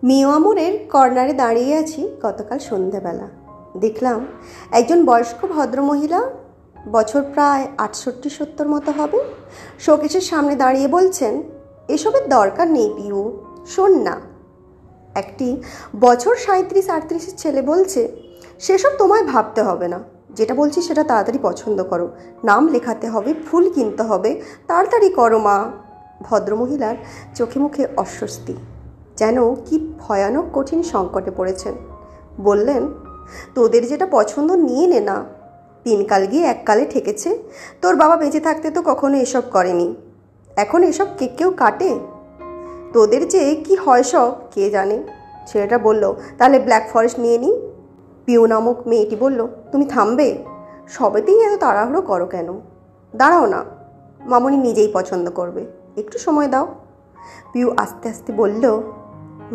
মিওয়া মোড়ের কর্নারে দাঁড়িয়ে আছি গতকাল সন্ধেবেলা। দেখলাম একজন বয়স্ক ভদ্রমহিলা, বছর প্রায় ৬৮-৭০ মতো হবে, শোকেসের সামনে দাঁড়িয়ে বলছেন, এসবের দরকার নেই পিউ, শোন না। একটি বছর ৩৭-৩৮-এর ছেলে বলছে, সেসব তোমায় ভাবতে হবে না, যেটা বলছি সেটা তাড়াতাড়ি পছন্দ করো, নাম লেখাতে হবে, ফুল কিনতে হবে, তাড়াতাড়ি করো মা। ভদ্রমহিলার চোখে মুখে অস্বস্তি, যেন কি ভয়ানক কঠিন সংকটে পড়েছেন। বললেন, তোদের যেটা পছন্দ নিয়ে নে না, দিনকাল গিয়ে এককালে ঠেকেছে। তোর বাবা বেঁচে থাকতে তো কখনো এসব করেনি, এখন এসব কেউ কাটে? তোদের যে কি হয় সব কে জানে। ছেলেটা বলল, তাহলে ব্ল্যাক ফরেস্ট নিয়ে নিই। পিউ নামক মেয়েটি বলল, তুমি থামবে, সবেতেই এত তাড়াহুড়ো করো কেন? দাঁড়াও না, মামনি নিজেই পছন্দ করবে, একটু সময় দাও। পিউ আস্তে আস্তে বলল,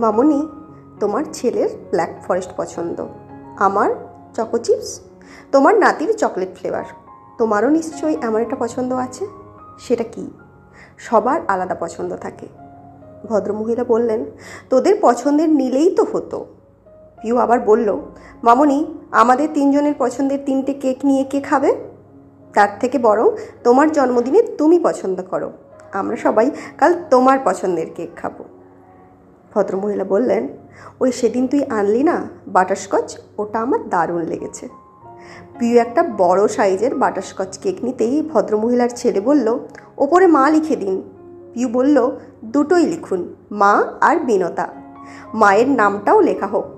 মামনি, তোমার ছেলের ব্ল্যাক ফরেস্ট পছন্দ, আমার চকো চিপস, তোমার নাতির চকলেট ফ্লেভার, তোমারও নিশ্চয়ই এমন একটা পছন্দ আছে। সেটা কি? সবার আলাদা পছন্দ থাকে। ভদ্রমহিলা বললেন, তোদের পছন্দের নিলেই তো হতো। পিউ আবার বলল, মামনি, আমাদের তিনজনের পছন্দের 3টে কেক নিয়ে কে খাবে? তার থেকে বরং তোমার জন্মদিনে তুমি পছন্দ করো, আমরা সবাই কাল তোমার পছন্দের কেক খাবো। ভদ্রমহিলা বললেন, ওই সেদিন তুই আনলি না বাটারস্কচ, ওটা আমার দারুণ লেগেছে। পিউ একটা বড় সাইজের বাটারস্কচ কেক নিতেই ভদ্রমহিলার ছেলে বলল, ওপরে মা লিখে দিন। পিউ বলল, দুটোই লিখুন, মা আর বিনতা, মায়ের নামটাও লেখা হোক।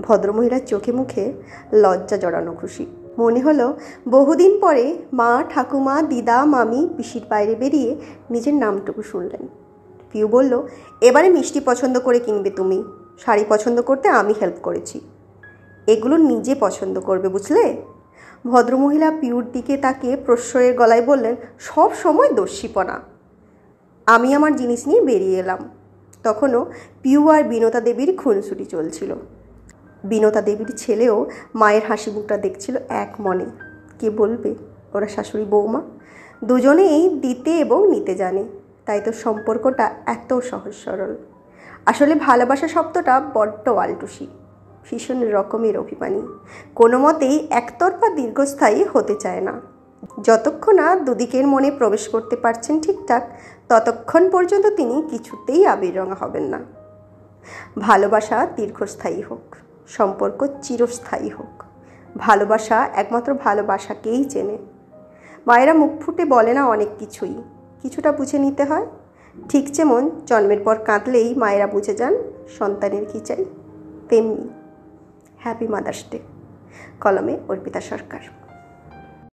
ভদ্রমহিলার চোখে মুখে লজ্জা জড়ানো খুশি। মনে হলো বহুদিন পরে মা, ঠাকুমা, দিদা, মামি, পিসির বাইরে বেরিয়ে নিজের নামটুকু শুনলেন। পিউ বলল, এবারে মিষ্টি পছন্দ করে কিনবে তুমি, শাড়ি পছন্দ করতে আমি হেল্প করেছি, এগুলো নিজে পছন্দ করবে, বুঝলে? ভদ্রমহিলা পিউর দিকে তাকিয়ে প্রশ্রয়ের গলায় বললেন, সব সময় দস্যিপনা। আমি আমার জিনিস নিয়ে বেরিয়ে এলাম। তখনও পিউ আর বিনতা দেবীর খুনসুটি চলছিল। বিনতা দেবীর ছেলেও মায়ের হাসি মুখটা দেখছিল এক মনে। কে বলবে, ওরা শাশুড়ি বৌমা, দুজনেই দিতে এবং নিতে জানে, তাই তো সম্পর্কটা এত সহজ সরল। আসলে ভালোবাসা শব্দটা বড্ড আলটুসি, ভীষণ রকমের অভিমানী, কোনো মতেই একতরফা দীর্ঘস্থায়ী হতে চায় না। যতক্ষণ না দুদিকের মনে প্রবেশ করতে পারছেন ঠিকঠাক, ততক্ষণ পর্যন্ত তিনি কিছুতেই আবির্রঙা হবেন না। ভালোবাসা দীর্ঘস্থায়ী হোক, সম্পর্ক চিরস্থায়ী হোক, ভালোবাসা একমাত্র ভালোবাসাকেই চেনে। মায়েরা মুখ ফুটে বলে না অনেক কিছুই, কিছুটা বুঝে নিতে হয়। ঠিক যেমন জন্মের পর কাঁদলেই মায়েরা বুঝে যান সন্তানের কী চাই, তেমনি হ্যাপি মাদার্স ডে। কলমে অর্পিতা সরকার।